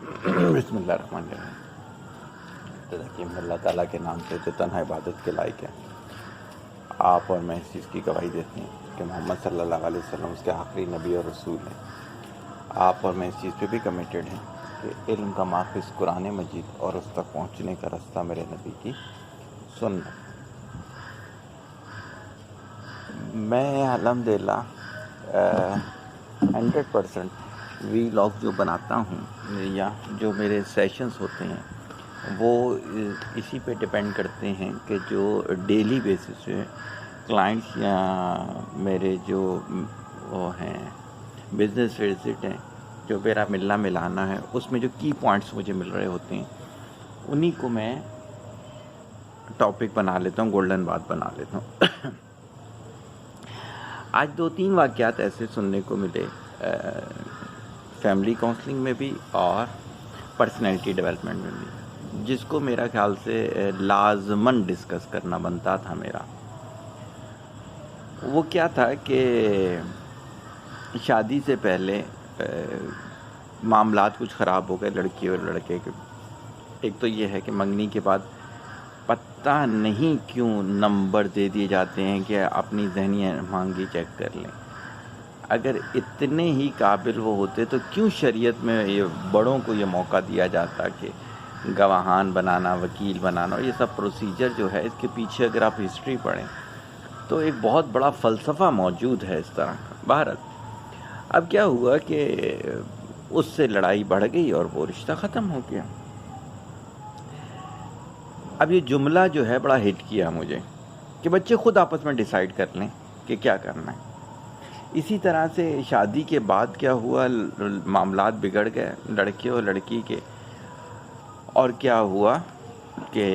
بسم اللہ الرحمن الرحیم۔ تحقیم اللہ تعالیٰ کے نام سے جو تنہا عبادت کے لائق ہے، آپ اور میں اس چیز کی گواہی دیتے ہیں کہ محمد صلی اللہ علیہ وسلم اس کے آخری نبی اور رسول ہیں۔ آپ اور میں اس چیز پہ بھی کمیٹڈ ہیں کہ علم کا ماخذ قرآن مجید اور اس تک پہنچنے کا راستہ میرے نبی کی سنت۔ میں الحمدللہ 100% ویلاگ جو بناتا ہوں یا جو میرے سیشنز ہوتے ہیں وہ اسی پہ ڈیپینڈ کرتے ہیں کہ جو ڈیلی بیسس پہ کلائنٹس یا میرے جو وہ ہیں بزنس وزٹ ہیں، جو میرا ملنا ملانا ہے، اس میں جو کی پوائنٹس مجھے مل رہے ہوتے ہیں انہی کو میں ٹاپک بنا لیتا ہوں، گولڈن بات بنا لیتا ہوں۔ آج 2-3 واقعات ایسے سننے کو ملے فیملی کاؤنسلنگ میں بھی اور پرسنالٹی ڈیولپمنٹ میں بھی، جس کو میرا خیال سے لازماً ڈسکس کرنا بنتا تھا میرا۔ وہ کیا تھا کہ شادی سے پہلے معاملات کچھ خراب ہو گئے لڑکی اور لڑکے کے۔ ایک تو یہ ہے کہ منگنی کے بعد پتہ نہیں کیوں نمبر دے دیے جاتے ہیں کہ اپنی ذہنی مانگی چیک کر لیں۔ اگر اتنے ہی قابل وہ ہوتے تو کیوں شریعت میں یہ بڑوں کو یہ موقع دیا جاتا کہ گواہان بنانا، وکیل بنانا، اور یہ سب پروسیجر جو ہے اس کے پیچھے اگر آپ ہسٹری پڑھیں تو ایک بہت بڑا فلسفہ موجود ہے اس طرح کا۔ بہرحال اب کیا ہوا کہ اس سے لڑائی بڑھ گئی اور وہ رشتہ ختم ہو گیا۔ اب یہ جملہ جو ہے بڑا ہٹ کیا مجھے کہ بچے خود آپس میں ڈیسائیڈ کر لیں کہ کیا کرنا ہے۔ اسی طرح سے شادی کے بعد کیا ہوا، معاملات بگڑ گئے لڑکے اور لڑکی کے، اور کیا ہوا کہ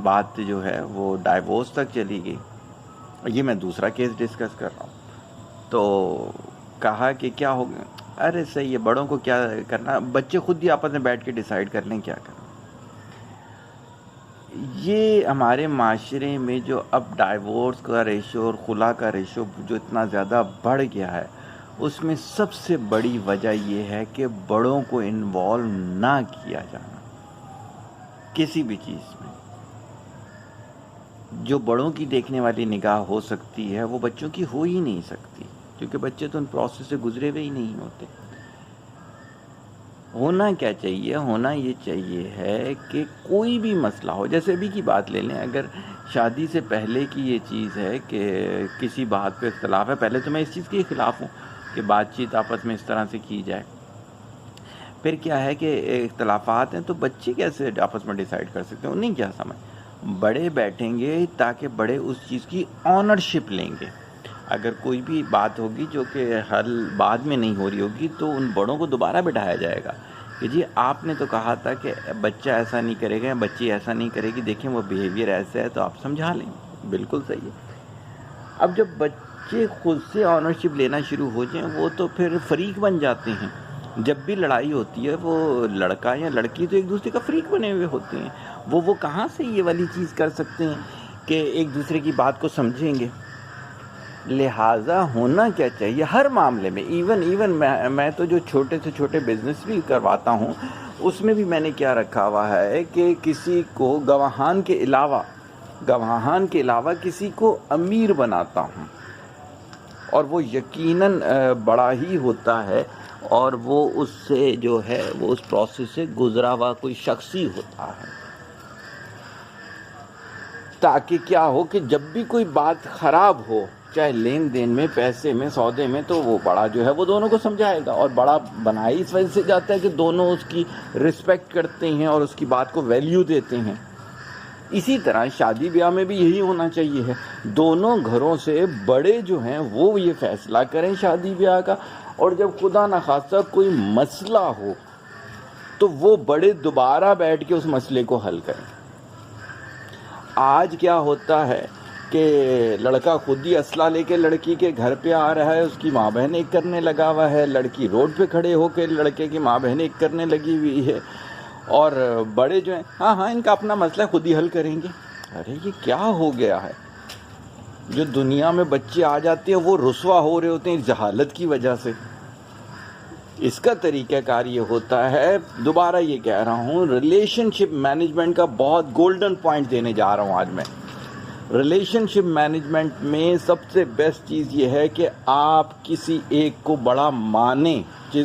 بات جو ہے وہ ڈائیورس تک چلی گئی۔ یہ میں دوسرا کیس ڈسکس کر رہا ہوں۔ تو کہا کہ کیا ہو گیا، ارے صحیح ہے، بڑوں کو کیا کرنا، بچے خود ہی آپس میں بیٹھ کے ڈیسائیڈ کر لیں کیا کرنا۔ یہ ہمارے معاشرے میں جو اب ڈائیورس کا ریشو اور خلا کا ریشو جو اتنا زیادہ بڑھ گیا ہے، اس میں سب سے بڑی وجہ یہ ہے کہ بڑوں کو انوالو نہ کیا جانا کسی بھی چیز میں۔ جو بڑوں کی دیکھنے والی نگاہ ہو سکتی ہے وہ بچوں کی ہو ہی نہیں سکتی، کیونکہ بچے تو ان پروسیس سے گزرے ہوئے ہی نہیں ہوتے۔ ہونا کیا چاہیے، ہونا یہ چاہیے ہے کہ کوئی بھی مسئلہ ہو، جیسے ابھی کی بات لے لیں، اگر شادی سے پہلے کی یہ چیز ہے کہ کسی بات پہ اختلاف ہے، پہلے تو میں اس چیز کے خلاف ہوں کہ بات چیت آپس میں اس طرح سے کی جائے۔ پھر کیا ہے کہ اختلافات ہیں تو بچے کیسے آپس میں ڈیسائیڈ کر سکتے ہیں، انہیں کیا سمجھ، بڑے بیٹھیں گے تاکہ بڑے اس چیز کی آنرشپ لیں گے۔ اگر کوئی بھی بات ہوگی جو کہ حل بعد میں نہیں ہو رہی ہوگی تو ان بڑوں کو دوبارہ بٹھایا جائے گا کہ جی آپ نے تو کہا تھا کہ بچہ ایسا نہیں کرے گا، بچی ایسا نہیں کرے گی، دیکھیں وہ بیہیویئر ایسا ہے تو آپ سمجھا لیں۔ بالکل صحیح ہے۔ اب جب بچے خود سے آنرشپ لینا شروع ہو جائیں وہ تو پھر فریق بن جاتے ہیں۔ جب بھی لڑائی ہوتی ہے وہ لڑکا یا لڑکی تو ایک دوسرے کا فریق بنے ہوئے ہوتے ہیں، وہ کہاں سے یہ والی چیز کر سکتے ہیں کہ ایک دوسرے کی بات کو سمجھیں گے۔ لہٰذا ہونا کیا چاہیے ہر معاملے میں، ایون میں تو جو چھوٹے سے چھوٹے بزنس بھی کرواتا ہوں اس میں بھی میں نے کیا رکھا ہوا ہے کہ کسی کو گواہان کے علاوہ کسی کو امیر بناتا ہوں، اور وہ یقیناً بڑا ہی ہوتا ہے، اور وہ اس سے جو ہے وہ اس پروسیس سے گزرا ہوا کوئی شخص ہی ہوتا ہے، تاکہ کیا ہو کہ جب بھی کوئی بات خراب ہو، چاہے لین دین میں، پیسے میں، سودے میں، تو وہ بڑا جو ہے وہ دونوں کو سمجھائے گا، اور بڑا بنائی اس وجہ سے جاتا ہے کہ دونوں اس کی رسپیکٹ کرتے ہیں اور اس کی بات کو ویلیو دیتے ہیں۔ اسی طرح شادی بیاہ میں بھی یہی ہونا چاہیے ہے، دونوں گھروں سے بڑے جو ہیں وہ یہ فیصلہ کریں شادی بیاہ کا، اور جب خدا نخواستہ کوئی مسئلہ ہو تو وہ بڑے دوبارہ بیٹھ کے اس مسئلے کو حل کریں۔ آج کیا ہوتا ہے کہ لڑکا خود ہی اسلحہ لے کے لڑکی کے گھر پہ آ رہا ہے، اس کی ماں بہن ایک کرنے لگا ہوا ہے، لڑکی روڈ پہ کھڑے ہو کے لڑکے کی ماں بہن ایک کرنے لگی ہوئی ہے، اور بڑے جو ہیں ہاں ان کا اپنا مسئلہ خود ہی حل کریں گے۔ ارے یہ کیا ہو گیا ہے؟ جو دنیا میں بچے آ جاتے ہیں وہ رسوا ہو رہے ہوتے ہیں جہالت کی وجہ سے۔ اس کا طریقہ کار یہ ہوتا ہے، دوبارہ یہ کہہ رہا ہوں، ریلیشن شپ مینجمنٹ کا بہت گولڈن پوائنٹ دینے جا رہا ہوں آج میں۔ ریلیشن شپ مینجمنٹ میں سب سے بیسٹ چیز یہ ہے کہ آپ کسی ایک کو بڑا مانیں۔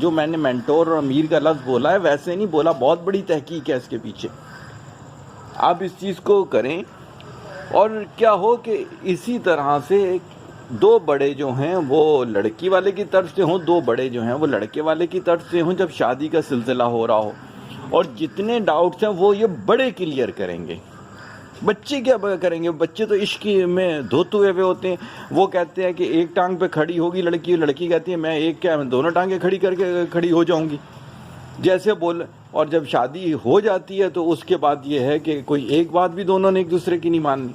جو میں نے مینٹور اور امیر کا لفظ بولا ہے ویسے نہیں بولا، بہت بڑی تحقیق ہے اس کے پیچھے۔ آپ اس چیز کو کریں، اور کیا ہو کہ اسی طرح سے دو بڑے جو ہیں وہ لڑکی والے کی طرف سے ہوں، دو بڑے جو ہیں وہ لڑکے والے کی طرف سے ہوں جب شادی کا سلسلہ ہو رہا ہو، اور جتنے ڈاؤٹس ہیں وہ یہ بڑے کلیئر کریں گے۔ بچے کیا کریں گے؟ بچے تو عشق میں دھوتے ہوئے ہوتے ہیں، وہ کہتے ہیں کہ ایک ٹانگ پہ کھڑی ہوگی لڑکی، لڑکی کہتی ہے میں ایک کیا، میں دونوں ٹانگیں کھڑی کر کے کھڑی ہو جاؤں گی جیسے بول۔ اور جب شادی ہو جاتی ہے تو اس کے بعد یہ ہے کہ کوئی ایک بات بھی دونوں نے ایک دوسرے کی نہیں ماننی۔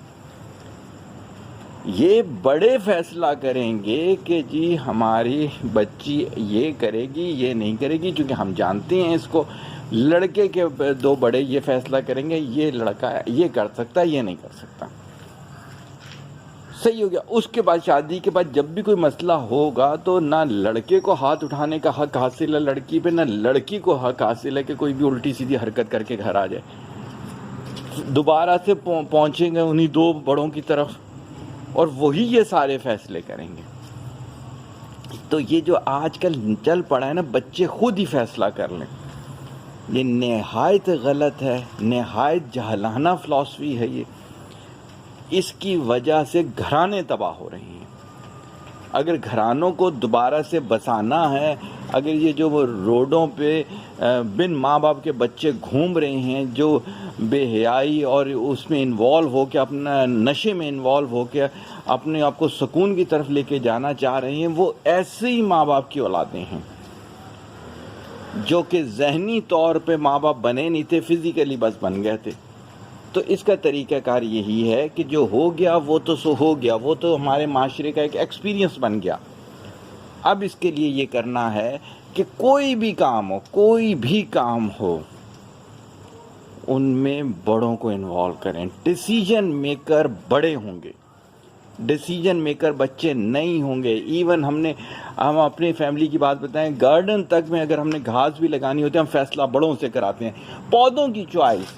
یہ بڑے فیصلہ کریں گے کہ جی ہماری بچی یہ کرے گی یہ نہیں کرے گی، چونکہ ہم جانتے ہیں اس کو۔ لڑکے کے دو بڑے یہ فیصلہ کریں گے یہ لڑکا یہ کر سکتا ہے یہ نہیں کر سکتا، صحیح ہو گیا۔ اس کے بعد شادی کے بعد جب بھی کوئی مسئلہ ہوگا تو نہ لڑکے کو ہاتھ اٹھانے کا حق حاصل ہے لڑکی پہ، نہ لڑکی کو حق حاصل ہے کہ کوئی بھی الٹی سیدھی حرکت کر کے گھر آ جائے۔ دوبارہ سے پہنچیں گے انہی دو بڑوں کی طرف، اور وہی یہ سارے فیصلے کریں گے۔ تو یہ جو آج کل چل پڑا ہے نا، بچے خود ہی فیصلہ کر لیں، یہ نہایت غلط ہے، نہایت جہلانہ فلسفی ہے یہ۔ اس کی وجہ سے گھرانے تباہ ہو رہے ہیں۔ اگر گھرانوں کو دوبارہ سے بسانا ہے، اگر یہ جو وہ روڈوں پہ بن ماں باپ کے بچے گھوم رہے ہیں جو بے حیائی اور اس میں انوالو ہو کے، اپنا نشے میں انوالو ہو کے اپنے آپ کو سکون کی طرف لے کے جانا چاہ رہے ہیں، وہ ایسے ہی ماں باپ کی اولادیں ہیں جو کہ ذہنی طور پہ ماں باپ بنے نہیں تھے، فزیکلی بس بن گئے تھے۔ تو اس کا طریقہ کار یہی ہے کہ جو ہو گیا وہ تو سو ہو گیا، وہ تو ہمارے معاشرے کا ایک ایکسپیرینس بن گیا۔ اب اس کے لیے یہ کرنا ہے کہ کوئی بھی کام ہو ان میں بڑوں کو انوالو کریں۔ ڈیسیجن میکر بڑے ہوں گے، ڈیسیجن میکر بچے نہیں ہوں گے۔ ایون ہم اپنی فیملی کی بات بتائیں، گارڈن تک میں اگر ہم نے گھاس بھی لگانی ہوتی ہے ہم فیصلہ بڑوں سے کراتے ہیں۔ پودوں کی چوائس،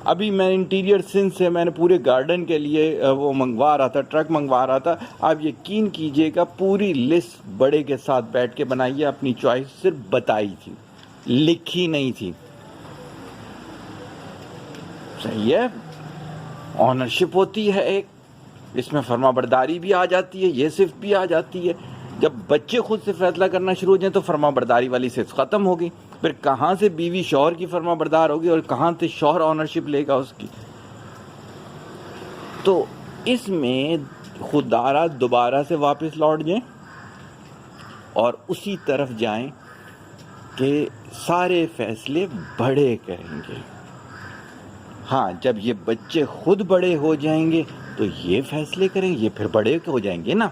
ابھی میں انٹیریئر سندھ سے میں نے پورے گارڈن کے لیے وہ منگوا رہا تھا، ٹرک منگوا رہا تھا۔ آپ یقین کیجئے گا پوری لسٹ بڑے کے ساتھ بیٹھ کے بنائی ہے، اپنی چوائس صرف بتائی تھی، لکھی نہیں تھی۔ صحیح ہے، آنرشپ ہوتی ہے ایک، اس میں فرما برداری بھی آ جاتی ہے، یہ صرف بھی آ جاتی ہے۔ جب بچے خود سے فیصلہ کرنا شروع ہو جائیں تو فرما برداری والی صرف ختم ہوگی۔ پھر کہاں سے بیوی شوہر کی فرما بردار ہوگی اور کہاں سے شوہر آنرشپ لے گا اس کی؟ تو اس میں خوددارہ دوبارہ سے واپس لوٹ جائیں اور اسی طرف جائیں کہ سارے فیصلے بڑے کریں گے۔ ہاں، جب یہ بچے خود بڑے ہو جائیں گے تو یہ فیصلے کریں گے، یہ پھر بڑے ہو جائیں گے نا،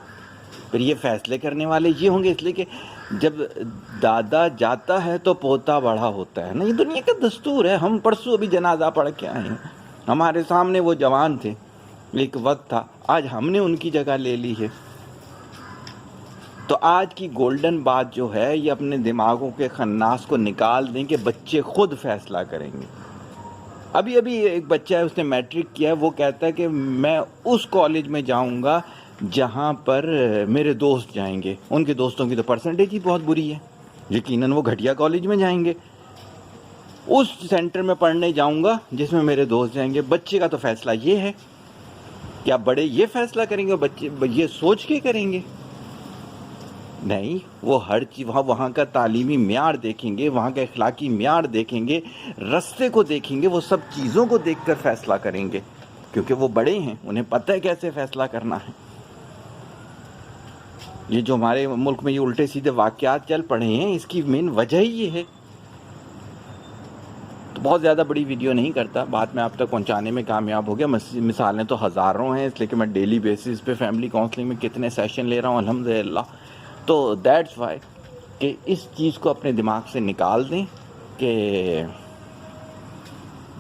پھر یہ فیصلے کرنے والے یہ ہوں گے۔ اس لیے کہ جب دادا جاتا ہے تو پوتا بڑا ہوتا ہے نا، یہ دنیا کا دستور ہے۔ ہم پرسوں ابھی جنازہ پڑھ کے آئے ہیں، ہمارے سامنے وہ جوان تھے، ایک وقت تھا، آج ہم نے ان کی جگہ لے لی ہے۔ تو آج کی گولڈن بات جو ہے یہ اپنے دماغوں کے خناس کو نکال دیں کہ بچے خود فیصلہ کریں گے۔ ابھی ایک بچہ ہے، اس نے میٹرک کیا ہے، وہ کہتا ہے کہ میں اس کالج میں جاؤں گا جہاں پر میرے دوست جائیں گے۔ ان کے دوستوں کی تو پرسنٹیج ہی بہت بری ہے، یقیناً وہ گھٹیا کالج میں جائیں گے۔ اس سینٹر میں پڑھنے جاؤں گا جس میں میرے دوست جائیں گے۔ بچے کا تو فیصلہ یہ ہے، کیا بڑے یہ فیصلہ کریں گے؟ بچے یہ سوچ کے کریں گے؟ نہیں، وہ ہر چیز وہاں کا تعلیمی معیار دیکھیں گے، وہاں کا اخلاقی معیار دیکھیں گے، رستے کو دیکھیں گے، وہ سب چیزوں کو دیکھ کر فیصلہ کریں گے، کیونکہ وہ بڑے ہیں، انہیں پتہ ہے کیسے فیصلہ کرنا ہے۔ یہ جو ہمارے ملک میں یہ الٹے سیدھے واقعات چل پڑے ہیں، اس کی مین وجہ ہی یہ ہے۔ تو بہت زیادہ بڑی ویڈیو نہیں کرتا، بات میں آپ تک پہنچانے میں کامیاب ہو گیا۔ مثالیں تو ہزاروں ہیں، اس لیے کہ میں ڈیلی بیسس پہ فیملی کاؤنسلنگ میں کتنے سیشن لے رہا ہوں الحمدللہ۔ تو دیٹس وائی کہ اس چیز کو اپنے دماغ سے نکال دیں کہ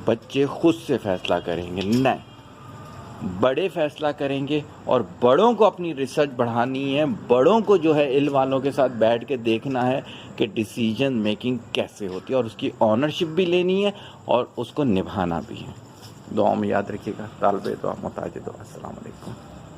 بچے خود سے فیصلہ کریں گے۔ نہیں، بڑے فیصلہ کریں گے، اور بڑوں کو اپنی ریسرچ بڑھانی ہے، بڑوں کو جو ہے علم والوں کے ساتھ بیٹھ کے دیکھنا ہے کہ ڈیسیجن میکنگ کیسے ہوتی ہے، اور اس کی آنرشپ بھی لینی ہے اور اس کو نبھانا بھی ہے۔ دعاؤں میں یاد رکھیے گا۔ طالب دعا محتاج دعا۔ السلام علیکم۔